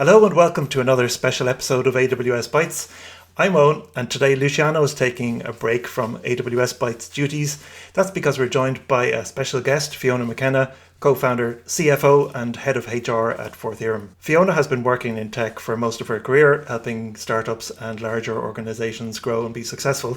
Hello and welcome to another special episode of AWS Bites. I'm Eoin, and today Luciano is taking a break from AWS Bites duties. That's because we're joined by a special guest, Fiona McKenna, co-founder, CFO and head of HR at fourTheorem. Fiona has been working in tech for most of her career, helping startups and larger organizations grow and be successful.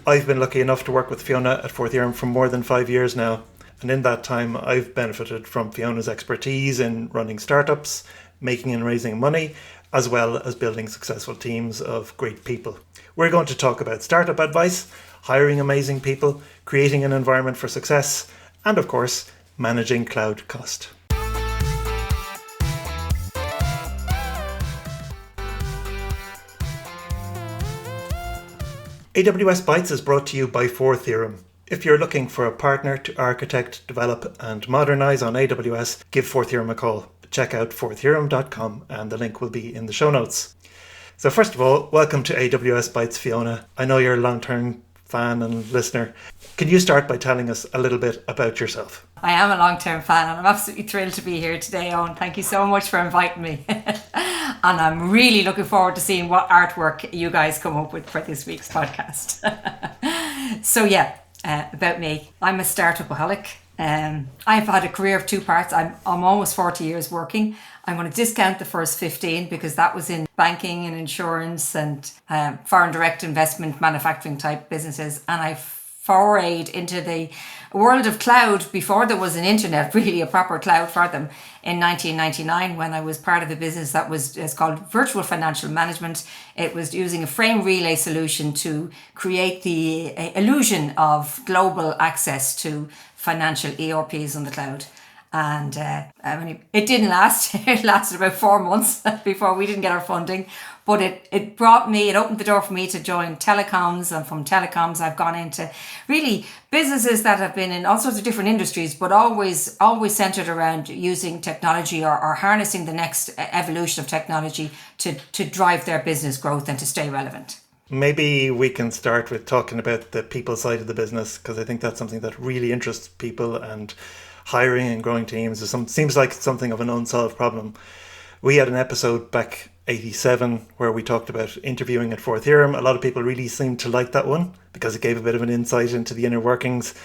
I've been lucky enough to work with Fiona at fourTheorem for more than 5 years now, and in that time I've benefited from Fiona's expertise in running startups, making and raising money, as well as building successful teams of great people. We're going to talk about startup advice, hiring amazing people, creating an environment for success, and of course, managing cloud cost. AWS Bites is brought to you by fourTheorem. If you're looking for a partner to architect, develop, and modernize on AWS, give fourTheorem a call. Check out fourtheorem.com and the link will be in the show notes. So first of all, welcome to AWS Bites, Fiona. I know you're a long-term fan and listener. Can you start by telling us a little bit about yourself? I am a long-term fan and I'm absolutely thrilled to be here today, Eoin. Thank you so much for inviting me. And I'm really looking forward to seeing what artwork you guys come up with for this week's podcast. So about me. I'm a startupaholic. I've had a career of two parts. I'm almost 40 years working. I'm going to discount the first 15 because that was in banking and insurance and foreign direct investment, manufacturing type businesses. And I forayed into the world of cloud before there was an internet, really a proper cloud for them, in 1999 when I was part of a business that was called Virtual Financial Management. It was using a frame relay solution to create the illusion of global access to financial ERPs on the cloud. And it didn't last. It lasted about 4 months before we didn't get our funding. But it opened the door for me to join telecoms. And from telecoms, I've gone into really businesses that have been in all sorts of different industries, but always centered around using technology or harnessing the next evolution of technology to drive their business growth and to stay relevant. Maybe we can start with talking about the people side of the business, because I think that's something that really interests people, and hiring and growing teams seems like something of an unsolved problem. We had an episode back 87 where we talked about interviewing at fourTheorem. A lot of people really seemed to like that one because it gave a bit of an insight into the inner workings.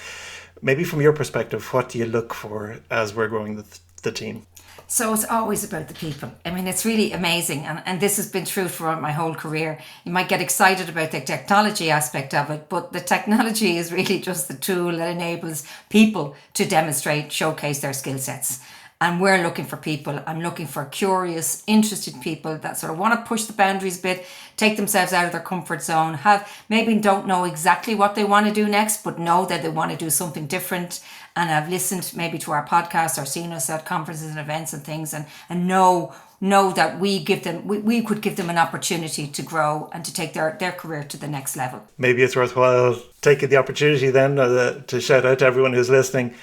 Maybe from your perspective, what do you look for as we're growing the team? So it's always about the people. I mean, it's really amazing. And this has been true throughout my whole career. You might get excited about the technology aspect of it, but the technology is really just the tool that enables people to demonstrate, showcase their skill sets. And we're looking for people. I'm looking for curious, interested people that sort of want to push the boundaries a bit, take themselves out of their comfort zone, maybe don't know exactly what they want to do next, but know that they want to do something different. And have listened maybe to our podcast or seen us at conferences and events and things, and know that we could give them an opportunity to grow and to take their career to the next level. Maybe it's worthwhile taking the opportunity then to shout out to everyone who's listening.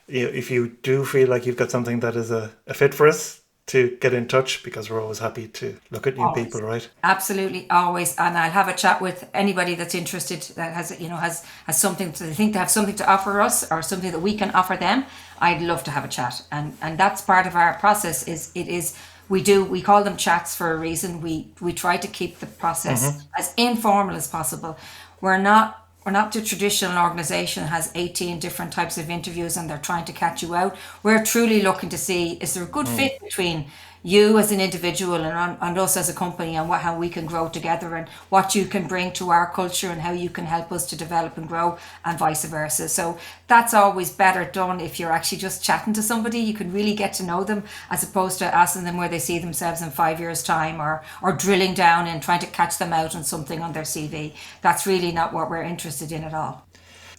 If you do feel like you've got something that is a fit for us, to get in touch, because we're always happy to look at new people, right? Absolutely, always. And I'll have a chat with anybody that's interested, that has something to think they have something to offer us or something that we can offer them. I'd love to have a chat, and that's part of our process. We call them chats for a reason. We try to keep the process as informal as possible. We're not the traditional organisation that has 18 different types of interviews and they're trying to catch you out. We're truly looking to see, is there a good fit between you as an individual and us as a company, and how we can grow together, and what you can bring to our culture and how you can help us to develop and grow, and vice versa. So that's always better done if you're actually just chatting to somebody. You can really get to know them, as opposed to asking them where they see themselves in 5 years' time, or drilling down and trying to catch them out on something on their CV. That's really not what we're interested in at all.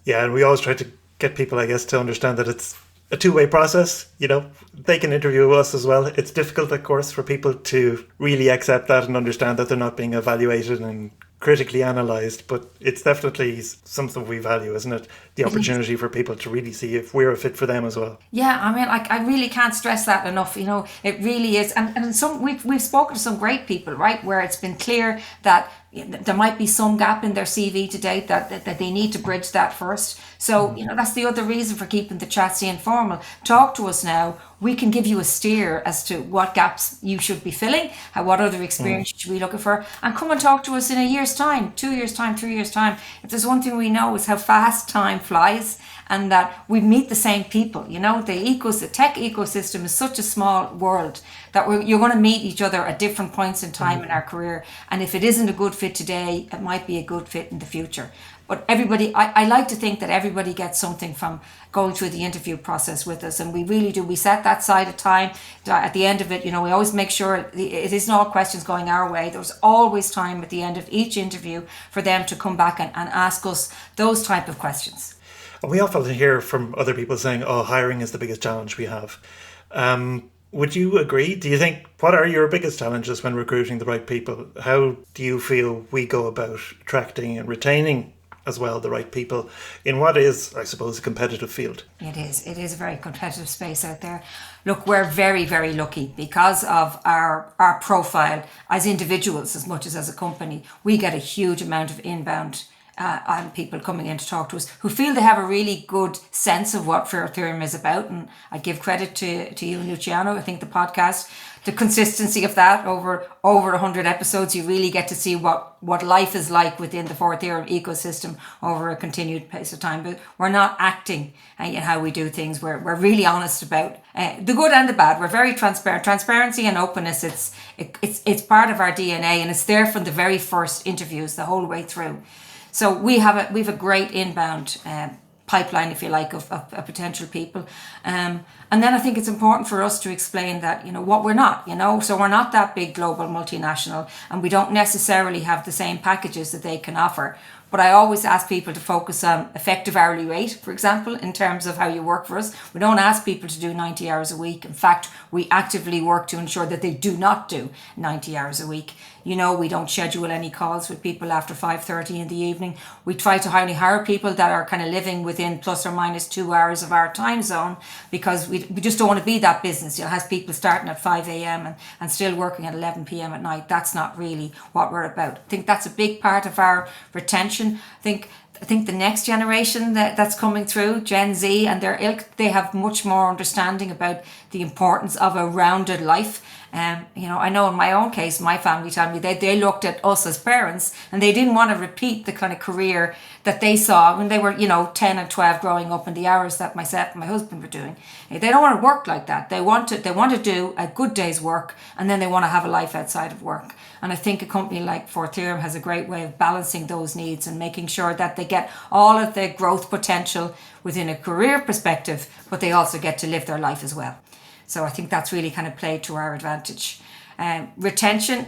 Yeah, and we always try to get people, I guess, to understand that it's a two-way process. They can interview us as well. It's difficult, of course, for people to really accept that and understand that they're not being evaluated and critically analysed, but it's definitely something we value, isn't it? The opportunity for people to really see if we're a fit for them as well. Yeah, I mean, I really can't stress that enough. It really is. And we've spoken to some great people, right, where it's been clear that there might be some gap in their CV to date that they need to bridge that first. So, that's the other reason for keeping the chats informal. Talk to us now. We can give you a steer as to what gaps you should be filling, what other experience you should be looking for, and come and talk to us in a year's time, 2 years' time, 3 years' time. If there's one thing we know is how fast time flies, and that we meet the same people. The tech ecosystem is such a small world that you're going to meet each other at different points in time in our career. And if it isn't a good fit today, it might be a good fit in the future. But everybody, I like to think that everybody gets something from going through the interview process with us. And we really do. We set that side of time. At the end of it, we always make sure it isn't all questions going our way. There's always time at the end of each interview for them to come back and ask us those type of questions. We often hear from other people saying, oh, hiring is the biggest challenge we have. Would you agree? Do you think, what are your biggest challenges when recruiting the right people? How do you feel we go about attracting and retaining as well the right people in what is, I suppose, a competitive field? It is a very competitive space out there. Look, we're very, very lucky because of our profile as individuals as much as a company. We get a huge amount of inbound and people coming in to talk to us who feel they have a really good sense of what fourTheorem is about. And I give credit to you, Luciano. I think the podcast, the consistency of that over 100 episodes, you really get to see what life is like within the fourTheorem ecosystem over a continued pace of time. But we're not acting in how we do things. We're really honest about the good and the bad. We're very transparent. Transparency and openness, it's part of our DNA, and it's there from the very first interviews the whole way through. So we have a great inbound pipeline, if you like, of potential people. And then I think it's important for us to explain that, what we're not, so we're not that big global multinational, and we don't necessarily have the same packages that they can offer. But I always ask people to focus on effective hourly rate, for example, in terms of how you work for us. We don't ask people to do 90 hours a week. In fact, we actively work to ensure that they do not do 90 hours a week. We don't schedule any calls with people after 5:30 in the evening. We try to only hire people that are kind of living within plus or minus 2 hours of our time zone, because we just don't want to be that business. You'll have people starting at 5 a.m. and still working at 11 p.m. at night. That's not really what we're about. I think that's a big part of our retention. I think the next generation that's coming through, Gen Z and their ilk, they have much more understanding about the importance of a rounded life. I know in my own case, my family told me they looked at us as parents and they didn't want to repeat the kind of career that they saw when they were, 10 and 12 growing up in the hours that myself and my husband were doing. They don't want to work like that. They want to do a good day's work, and then they want to have a life outside of work. And I think a company like fourTheorem has a great way of balancing those needs and making sure that they get all of the growth potential within a career perspective, but they also get to live their life as well. So I think that's really kind of played to our advantage. Retention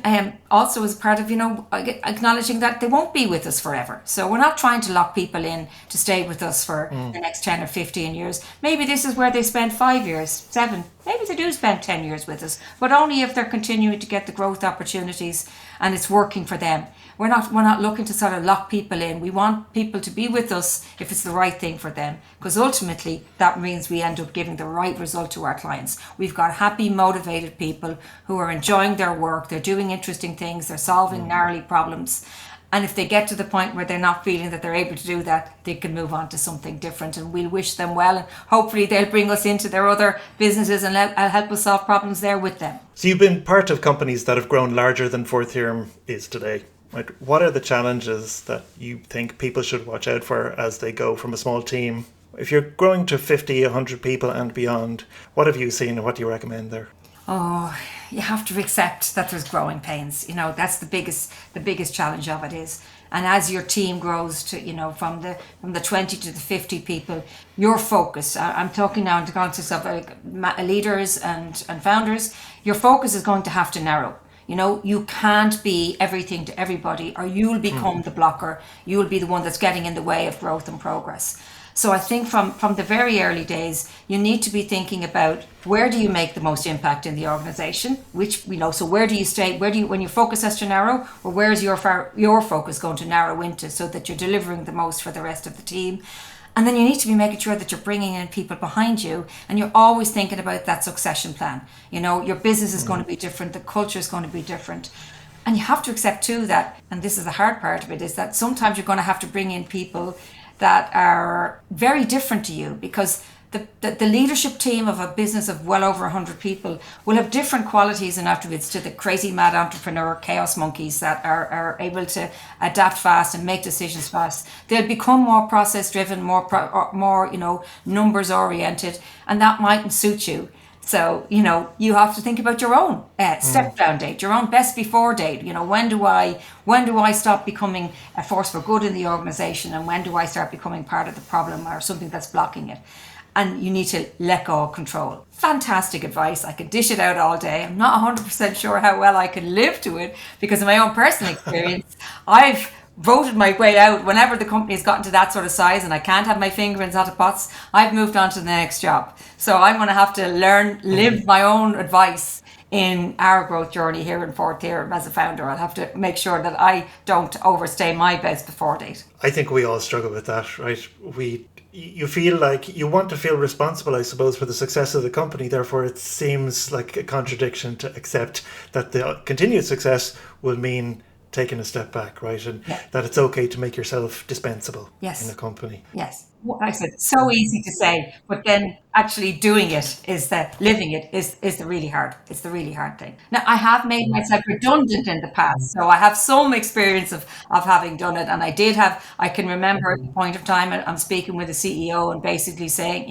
also is part of, acknowledging that they won't be with us forever. So we're not trying to lock people in to stay with us for the next 10 or 15 years. Maybe this is where they spend 5 years, 7. Maybe they do spend 10 years with us, but only if they're continuing to get the growth opportunities and it's working for them. We're not looking to sort of lock people in. We want people to be with us if it's the right thing for them, because ultimately that means we end up giving the right result to our clients. We've got happy, motivated people who are enjoying their work. They're doing interesting things. They're solving gnarly problems. And if they get to the point where they're not feeling that they're able to do that, they can move on to something different, and we'll wish them well, and hopefully they'll bring us into their other businesses and help us solve problems there with them. So you've been part of companies that have grown larger than fourTheorem is today. Right. What are the challenges that you think people should watch out for as they go from a small team? If you're growing to 50, 100 people and beyond, what have you seen and what do you recommend there? Oh, you have to accept that there's growing pains. That's the biggest challenge of it is. And as your team grows to, from the 20 to the 50 people, your focus, I'm talking now in the context of leaders and founders, your focus is going to have to narrow. You can't be everything to everybody, or you'll become the blocker. You'll be the one that's getting in the way of growth and progress. So I think from the very early days, you need to be thinking about where do you make the most impact in the organization, which, so where do you stay, when your focus has to narrow, or where is your focus going to narrow into so that you're delivering the most for the rest of the team. And then you need to be making sure that you're bringing in people behind you, and you're always thinking about that succession plan. Your business is going to be different, the culture is going to be different. And you have to accept too that, and this is the hard part of it, is that sometimes you're going to have to bring in people that are very different to you, because the leadership team of a business of well over 100 people will have different qualities and attributes to the crazy mad entrepreneur chaos monkeys that are able to adapt fast and make decisions fast. They'll become more process driven, more numbers oriented, and that mightn't suit you. So, you have to think about your own step down date, your own best before date. When do I stop becoming a force for good in the organization, and when do I start becoming part of the problem or something that's blocking it? And you need to let go of control. Fantastic advice. I could dish it out all day. I'm not 100% sure how well I can live to it, because of my own personal experience. I've voted my way out whenever the company has gotten to that sort of size and I can't have my finger in hot pots. I've moved on to the next job. So I'm going to have to live my own advice in our growth journey here in fourTheorem as a founder. I'll have to make sure that I don't overstay my best before date. I think we all struggle with that, right? You feel like you want to feel responsible, I suppose, for the success of the company. Therefore, it seems like a contradiction to accept that the continued success will mean taking a step back, right? And that it's okay to make yourself dispensable in a company. Yes. I said, so easy to say, but then actually doing it living it is the really hard. It's the really hard thing. Now, I have made myself redundant in the past, so I have some experience of having done it. And I can remember at the point of time I'm speaking with a CEO and basically saying,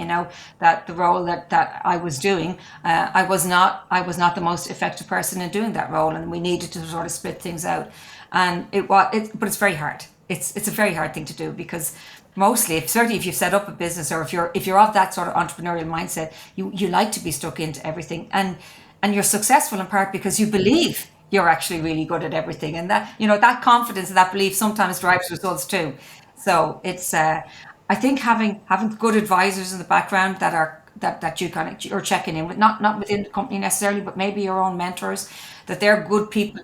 that the role that I was doing, I was not the most effective person in doing that role, and we needed to sort of split things out. And but it's very hard. It's a very hard thing to do, because mostly, certainly if you've set up a business, or if you're of that sort of entrepreneurial mindset, you like to be stuck into everything, and you're successful in part because you believe you're actually really good at everything, and that that confidence and that belief sometimes drives results too. So it's I think having good advisors in the background that you're checking in with, not within the company necessarily, but maybe your own mentors, that they're good people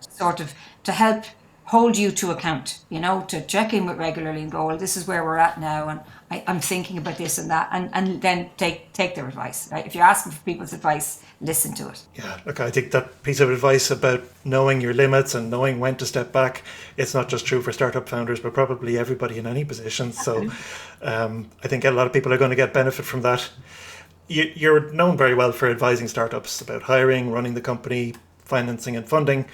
to help hold you to account, to check in with regularly and go, well, this is where we're at now, and I'm thinking about this and that, and then take their advice. Right? If you're asking for people's advice, listen to it. Yeah, look, I think that piece of advice about knowing your limits and knowing when to step back, it's not just true for startup founders, but probably everybody in any position. So I think a lot of people are going to get benefit from that. You're known very well for advising startups about hiring, running the company, financing and funding.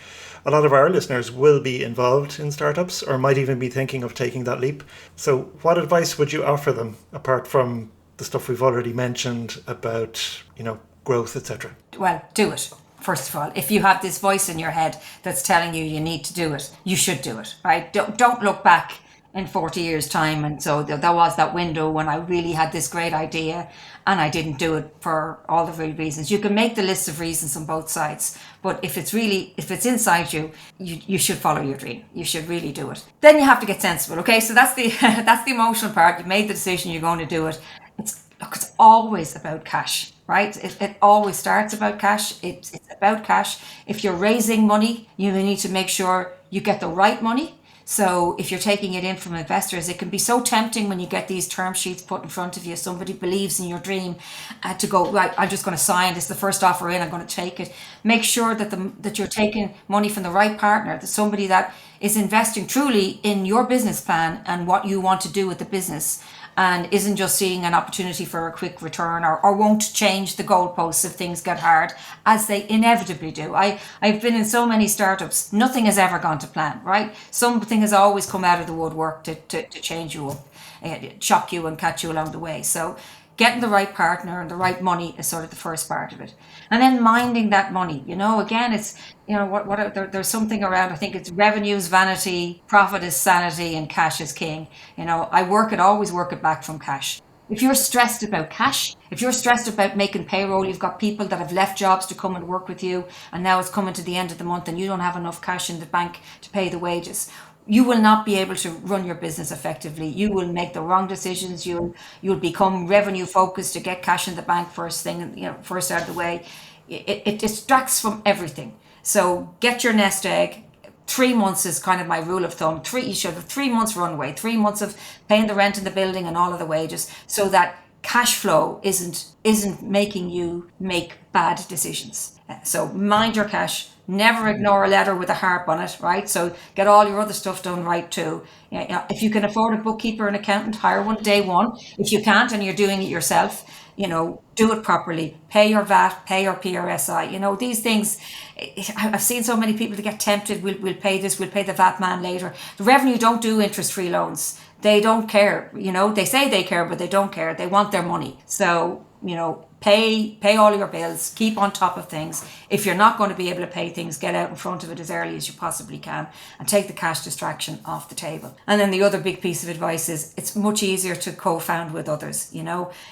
A lot of our listeners will be involved in startups, or might even be thinking of taking that leap. So what advice would you offer them, apart from the stuff we've already mentioned about, growth, etc.? Well, do it. First of all, if you have this voice in your head that's telling you need to do it, you should do it, right? Don't look back in 40 years' time and so there was that window when I really had this great idea and I didn't do it for all the right reasons. You can make the list of reasons on both sides, but if it's inside you, you should follow your dream. You should really do it. Then you have to get sensible. Okay, so that's the that's the emotional part. You've made the decision, you're going to do it. It's always about cash, right? It always starts about cash. It's about cash. If you're raising money, you need to make sure you get the right money. So if you're taking it in from investors, it can be so tempting when you get these term sheets put in front of you. Somebody believes in your dream to go, right, I'm just going to sign. This is the first offer in. I'm going to take it. Make sure that you're taking money from the right partner, that somebody that is investing truly in your business plan and what you want to do with the business, and isn't just seeing an opportunity for a quick return, or won't change the goalposts if things get hard, as they inevitably do. I've been in so many startups, nothing has ever gone to plan, right? Something has always come out of the woodwork to change you up, shock you and catch you along the way. So getting the right partner and the right money is sort of the first part of it. And then minding that money, again, it's, there's something around, I think it's revenue's vanity, profit is sanity, and cash is king. I always work it back from cash. If you're stressed about cash, if you're stressed about making payroll, you've got people that have left jobs to come and work with you, and now it's coming to the end of the month and you don't have enough cash in the bank to pay the wages. you will not be able to run your business effectively. You will make the wrong decisions. You'll become revenue focused to get cash in the bank first thing, first out of the way. It distracts from everything. So get your nest egg. 3 months is kind of my rule of thumb. You should have 3 months runway, 3 months of paying the rent in the building and all of the wages, so that cash flow isn't making you make bad decisions. So mind your cash. Never ignore a letter with a harp on it, right? So get all your other stuff done right too. If you can afford a bookkeeper and accountant, hire one day one. If you can't and you're doing it yourself, do it properly. Pay your VAT, pay your PRSI. These things, I've seen so many people that get tempted. We'll pay this, we'll pay the VAT man later. The revenue don't do interest-free loans. They don't care. They say they care, but they don't care. They want their money. So, pay all your bills, keep on top of things. If you're not going to be able to pay things, get out in front of it as early as you possibly can and take the cash distraction off the table. And then the other big piece of advice is it's much easier to co-found with others.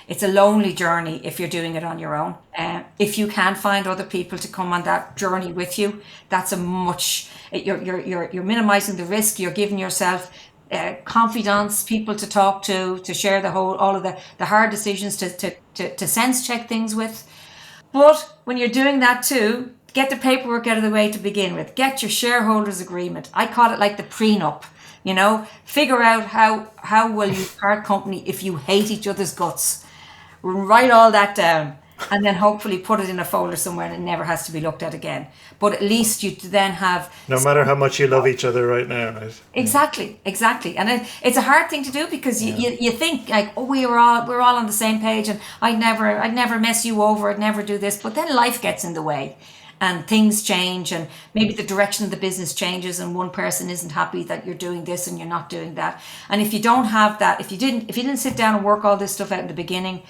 It's a lonely journey if you're doing it on your own. If you can find other people to come on that journey with you, that's you're minimizing the risk. You're giving yourself confidants, people to talk to share all of the hard decisions, to sense check things with. But when you're doing that too, get the paperwork out of the way to begin with. Get your shareholders agreement. I call it like the prenup. Figure out how will you part company if you hate each other's guts. Write all that down. And then hopefully put it in a folder somewhere and it never has to be looked at again. But at least you then have... No matter how much you love each other right now, right? Exactly. And it's a hard thing to do because you think like, oh, we're all on the same page and I'd never mess you over, I'd never do this. But then life gets in the way and things change and maybe the direction of the business changes and one person isn't happy that you're doing this and you're not doing that. And if you don't have that, if you didn't sit down and work all this stuff out in the beginning,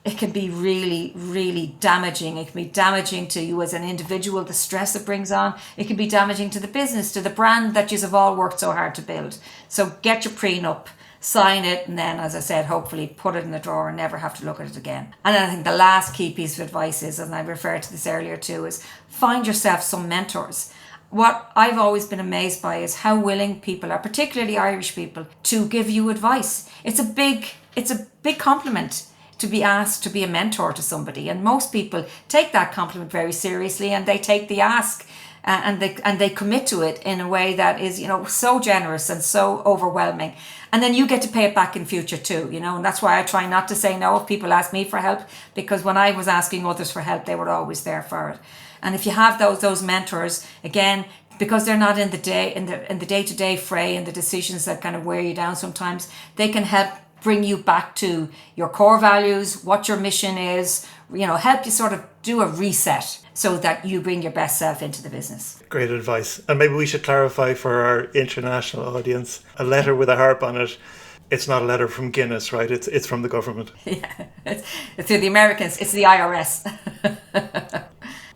it can be really, really damaging. It can be damaging to you as an individual, the stress it brings on. It can be damaging to the business, to the brand that you've all worked so hard to build. So get your prenup, sign it, and then, as I said, hopefully put it in the drawer and never have to look at it again. And I think the last key piece of advice is, and I referred to this earlier too, is find yourself some mentors. What I've always been amazed by is how willing people are, particularly Irish people, to give you advice. It's a big compliment to be asked to be a mentor to somebody, and most people take that compliment very seriously and they take the ask and they commit to it in a way that is so generous and so overwhelming, and then you get to pay it back in future too, and that's why I try not to say no if people ask me for help, because when I was asking others for help they were always there for it. And if you have those mentors, again, because they're not in the day-to-day fray and the decisions that kind of wear you down sometimes, they can help bring you back to your core values, what your mission is, help you sort of do a reset so that you bring your best self into the business. Great advice. And maybe we should clarify for our international audience, a letter with a harp on it. It's not a letter from Guinness, right? It's from the government. Yeah, it's through the Americans. It's the IRS.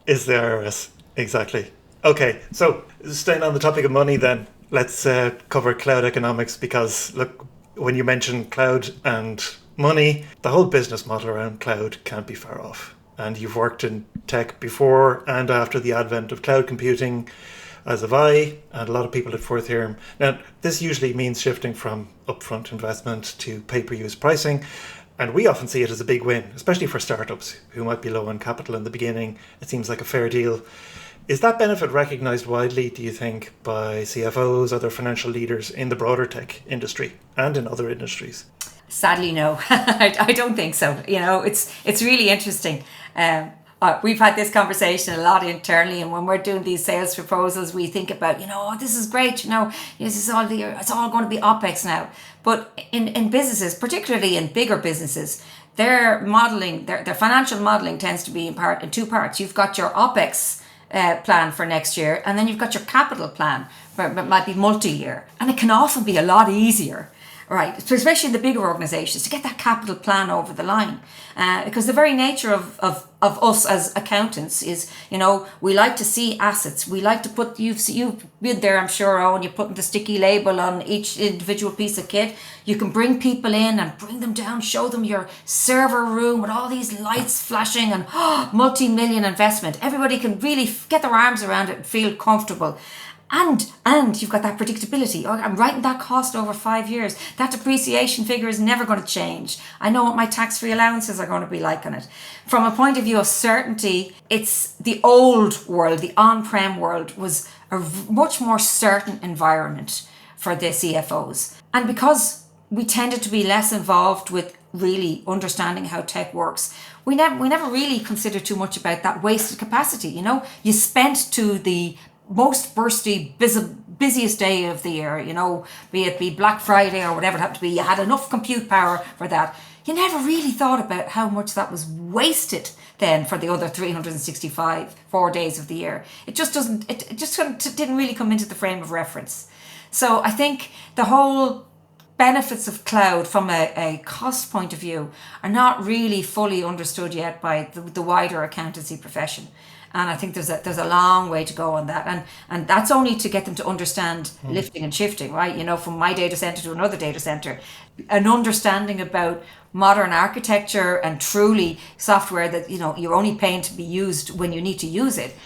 It's the IRS, exactly. Okay, so staying on the topic of money then, let's cover cloud economics, because look, when you mention cloud and money, the whole business model around cloud can't be far off. And you've worked in tech before and after the advent of cloud computing, as have I, and a lot of people at fourTheorem. Now, this usually means shifting from upfront investment to pay-per-use pricing. And we often see it as a big win, especially for startups who might be low on capital in the beginning. It seems like a fair deal. Is that benefit recognised widely, do you think, by CFOs, other financial leaders in the broader tech industry and in other industries? Sadly, no. I don't think so. It's really interesting. We've had this conversation a lot internally, and when we're doing these sales proposals, we think about, this is great, it's all going to be OPEX now. But in businesses, particularly in bigger businesses, their modelling, their financial modelling tends to be in two parts. You've got your OPEX plan for next year, and then you've got your capital plan, but it might be multi-year. And it can often be a lot easier, right, especially in the bigger organizations, to get that capital plan over the line, because the very nature of us as accountants is, we like to see assets. We like to put, you've been there, I'm sure, Eoin, you're putting the sticky label on each individual piece of kit. You can bring people in and bring them down, show them your server room with all these lights flashing and multi-million investment. Everybody can really get their arms around it and feel comfortable. And you've got that predictability. Oh, I'm writing that cost over 5 years. That depreciation figure is never going to change. I know what my tax-free allowances are going to be like on it. From a point of view of certainty, it's the old world, the on-prem world was a much more certain environment for the CFOs. And because we tended to be less involved with really understanding how tech works, we never really considered too much about that wasted capacity. You spent to the most bursty, busiest day of the year, be it Black Friday or whatever it happened to be, you had enough compute power for that. You never really thought about how much that was wasted then for the other 365 4 days of the year. It just didn't really come into the frame of reference. So I think the whole benefits of cloud from a cost point of view are not really fully understood yet by the wider accountancy profession. And I think there's a long way to go on that. And that's only to get them to understand lifting and shifting, right? From my data center to another data center. An understanding about modern architecture and truly software that, you're only paying to be used when you need to use it.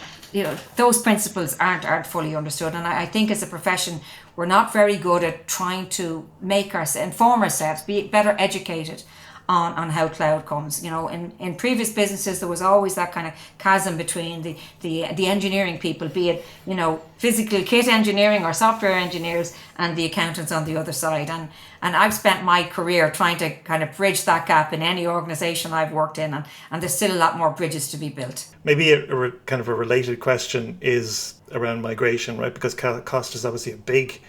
Those principles aren't fully understood. And I think as a profession, we're not very good at trying to inform ourselves, be better educated on how cloud comes. In previous businesses, there was always that kind of chasm between the engineering people, be it, physical kit engineering or software engineers, and the accountants on the other side. And I've spent my career trying to kind of bridge that gap in any organization I've worked in, and there's still a lot more bridges to be built. Maybe kind of a related question is around migration, right? Because cost is obviously a big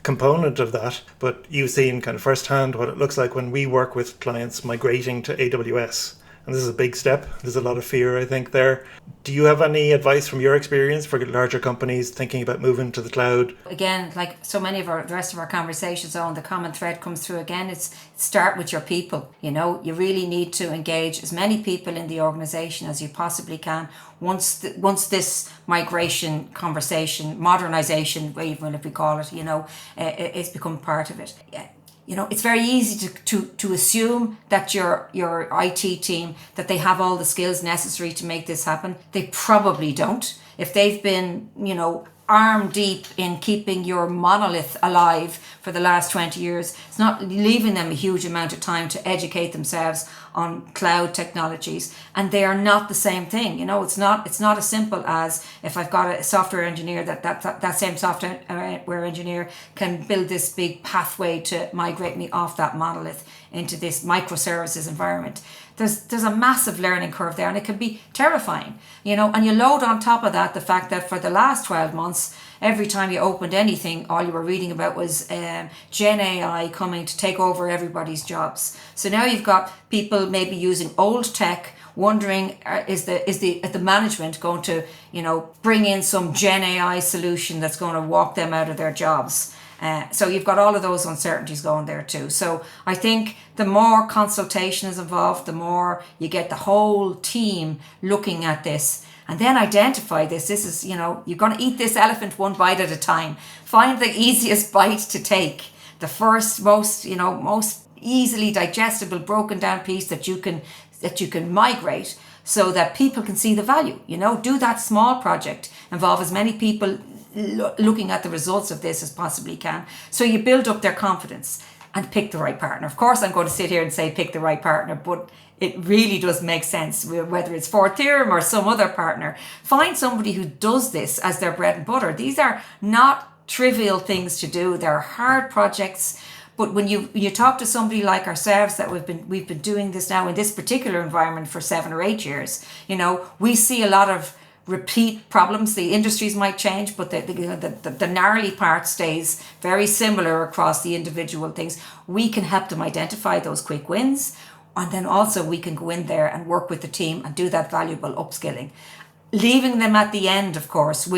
component of that, but you've seen kind of firsthand what it looks like when we work with clients migrating to AWS. And this is a big step. There's a lot of fear, I think, there. Do you have any advice from your experience for larger companies thinking about moving to the cloud? Again, like so many of the rest of our conversations on, the common thread comes through again. It's start with your people. You really need to engage as many people in the organization as you possibly can. Once this migration conversation, modernization, even if we call it, it's become part of it. It's very easy to assume that your IT team, that they have all the skills necessary to make this happen. They probably don't. If they've been, arm deep in keeping your monolith alive for the last 20 years, it's not leaving them a huge amount of time to educate themselves on cloud technologies, and they are not the same thing. It's not as simple as if I've got a software engineer that same software engineer can build this big pathway to migrate me off that monolith into this microservices environment. There's a massive learning curve there, and it can be terrifying, and you load on top of that the fact that for the last 12 months, every time you opened anything, all you were reading about was Gen AI coming to take over everybody's jobs. So now you've got people maybe using old tech, wondering is the management going to bring in some Gen AI solution that's going to walk them out of their jobs. So you've got all of those uncertainties going there too. So I think the more consultation is involved, the more you get the whole team looking at this and then identify this. This is, you're going to eat this elephant one bite at a time. Find the easiest bite to take. The first, most easily digestible, broken down piece that you can migrate so that people can see the value. Do that small project. Involve as many people looking at the results of this as possibly can. So you build up their confidence and pick the right partner. Of course, I'm going to sit here and say pick the right partner, but it really does make sense, whether it's fourTheorem or some other partner. Find somebody who does this as their bread and butter. These are not trivial things to do. They're hard projects. But when you talk to somebody like ourselves, that we've been doing this now in this particular environment for 7 or 8 years, we see a lot of repeat problems. The industries might change, but the gnarly part stays very similar across the individual things. We can help them identify those quick wins, and then also we can go in there and work with the team and do that valuable upskilling, leaving them at the end, of course,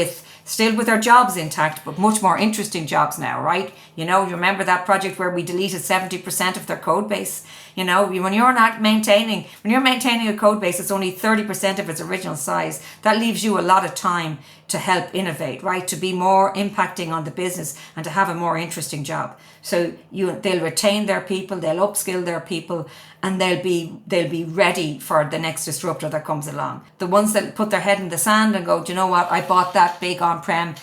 still with their jobs intact, but much more interesting jobs now, right? You remember that project where we deleted 70% of their code base? When you're maintaining a code base that's only 30% of its original size, that leaves you a lot of time to help innovate, right? To be more impacting on the business and to have a more interesting job. So they'll retain their people, they'll upskill their people, and they'll be ready for the next disruptor that comes along. The ones that put their head in the sand and go, do you know what? I bought that big on-prem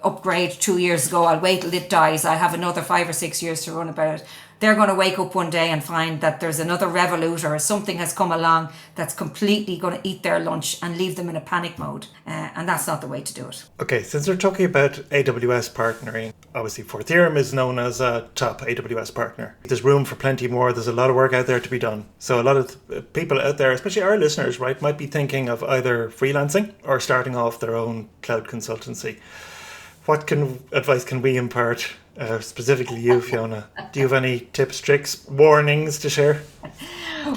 upgrade 2 years ago, I'll wait till it dies, I have another 5 or 6 years to run about it. They're going to wake up one day and find that there's another Revolut or something has come along that's completely going to eat their lunch and leave them in a panic mode. And that's not the way to do it. Okay, since we're talking about AWS partnering, obviously fourTheorem is known as a top AWS partner. There's room for plenty more. There's a lot of work out there to be done. So a lot of people out there, especially our listeners, right, might be thinking of either freelancing or starting off their own cloud consultancy. What advice can we impart, specifically you, Fiona? Do you have any tips, tricks, warnings to share?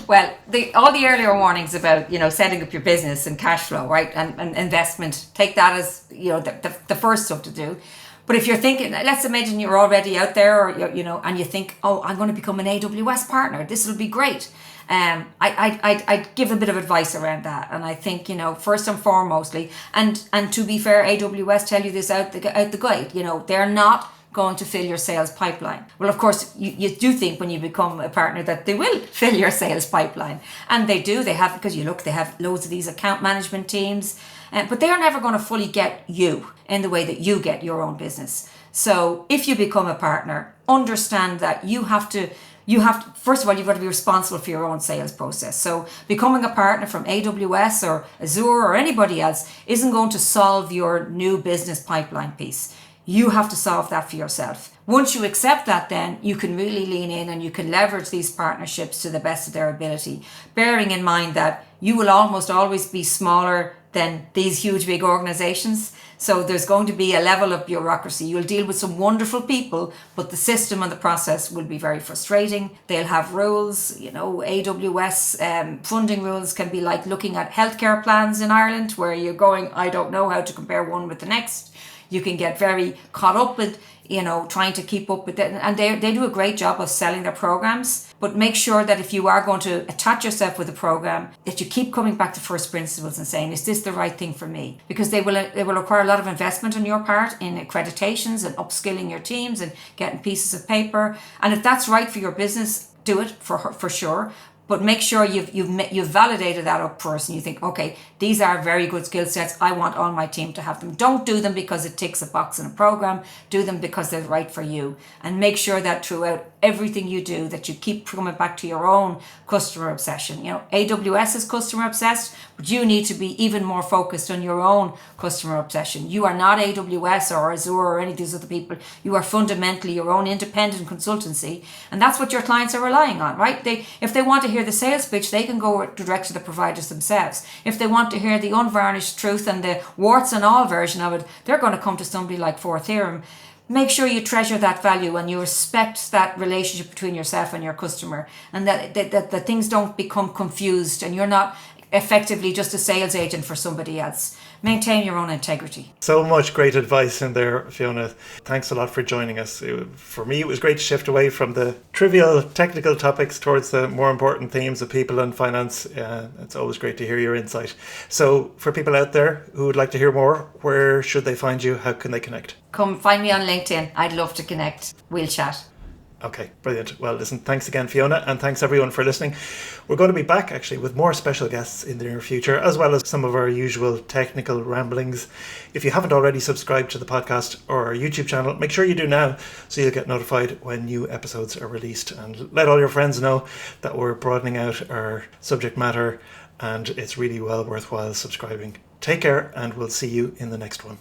Well, all the earlier warnings about, setting up your business and cash flow, right, and investment, take that as, the first stuff to do. But if you're thinking, let's imagine you're already out there, or and you think, oh, I'm going to become an AWS partner. This will be great. I'd give a bit of advice around that, and I think first and foremostly, and to be fair, AWS tell you this out the gate. They're not going to fill your sales pipeline. Well, of course, you do think when you become a partner that they will fill your sales pipeline, and they do. They have, because they have loads of these account management teams, but they are never going to fully get you in the way that you get your own business. So if you become a partner, understand that you have to, first of all, you've got to be responsible for your own sales process. So becoming a partner from AWS or Azure or anybody else isn't going to solve your new business pipeline piece. You have to solve that for yourself. Once you accept that, then you can really lean in and you can leverage these partnerships to the best of their ability, bearing in mind that you will almost always be smaller than these huge big organizations. So there's going to be a level of bureaucracy. You'll deal with some wonderful people, but the system and the process will be very frustrating. They'll have rules, AWS funding rules can be like looking at healthcare plans in Ireland, where you're going, I don't know how to compare one with the next. You can get very caught up with, trying to keep up with it. And they do a great job of selling their programs. But make sure that if you are going to attach yourself with a program, that you keep coming back to first principles and saying, is this the right thing for me? Because they will require a lot of investment on your part in accreditations and upskilling your teams and getting pieces of paper. And if that's right for your business, do it for sure. But make sure you've validated that up first, and you think, okay, these are very good skill sets. I want all my team to have them. Don't do them because it ticks a box in a program. Do them because they're right for you. And make sure that throughout everything you do, that you keep coming back to your own customer obsession. AWS is customer obsessed, but you need to be even more focused on your own customer obsession. You are not AWS or Azure or any of these other people. You are fundamentally your own independent consultancy, and that's what your clients are relying on, right? If they want to hear the sales pitch, they can go direct to the providers themselves. If they want to hear the unvarnished truth and the warts and all version of it, they're going to come to somebody like fourTheorem. Make sure you treasure that value and you respect that relationship between yourself and your customer, and that things don't become confused and you're not effectively just a sales agent for somebody else. Maintain your own integrity. So much great advice in there, Fiona. Thanks a lot for joining us. For me, it was great to shift away from the trivial technical topics towards the more important themes of people and finance. It's always great to hear your insight. So for people out there who would like to hear more, where should they find you? How can they connect? Come find me on LinkedIn. I'd love to connect. We'll chat. Okay, brilliant. Well, listen, thanks again, Fiona, and thanks everyone for listening. We're going to be back actually with more special guests in the near future, as well as some of our usual technical ramblings. If you haven't already subscribed to the podcast or our YouTube channel, make sure you do now so you'll get notified when new episodes are released, and let all your friends know that we're broadening out our subject matter, and it's really well worthwhile subscribing. Take care, and we'll see you in the next one.